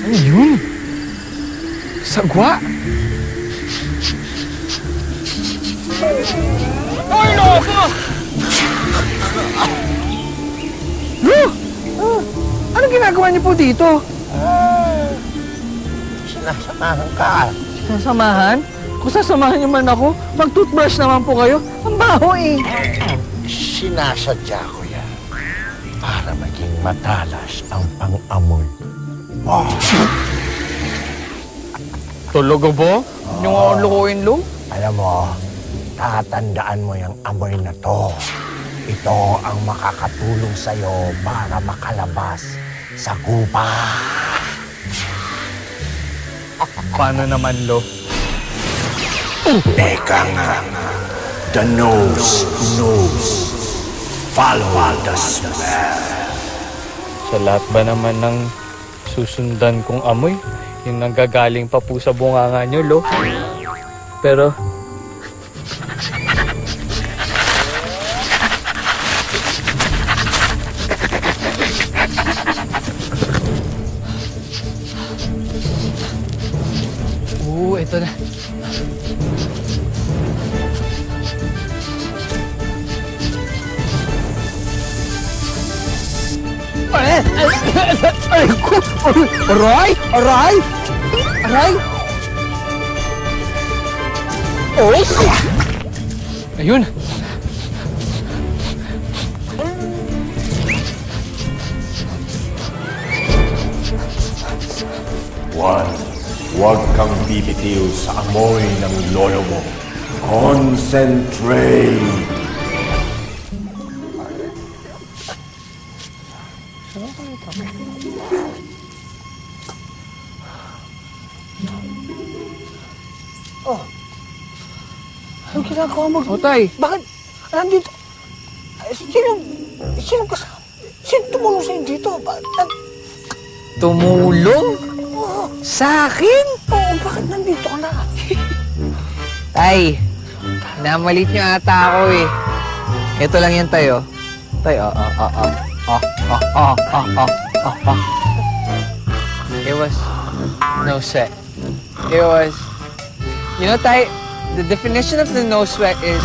Ano yun? Sagwa? Ay, loko! Lo! Anong ginagawa niyo po dito? Sinasamahan ka. Sinasamahan? Kung sasamahan niyo man ako, mag-toothbrush naman po kayo. Ang baho eh. Sinasadya ko yan para maging matalas ang pang-amoy. Oh. Talaga ba? Hindi nga ako lukuin, Lo? Alam mo, tatandaan mo yung amoy na to. Ito ang makakatulong sa'yo para makalabas sa gupa. Paano naman, Lo? Teka nga. The nose knows. Follow the smell. Sa lahat ba naman ng susundan kong amoy, yung nanggagaling pa po sa bunganga nyo, Lo? Pero... ito na. Ay ko! Aray! Aray! Aray! Oh! Ayun! Huwag kang bibitiw sa amoy ng lolo mo. Concentrate! Oh. Anong ginagawa mo? Otay! Bakit? Nandito? Sino kasama? Sino tumulong sa'yo dito? Tumulong? Sa akin? Oo, bakit nandito ka na? Tay, namalit niyo ata ako eh. Ito lang yan tayo. Tay, It was no sweat. It was, you know, Tay, the definition of the no sweat is,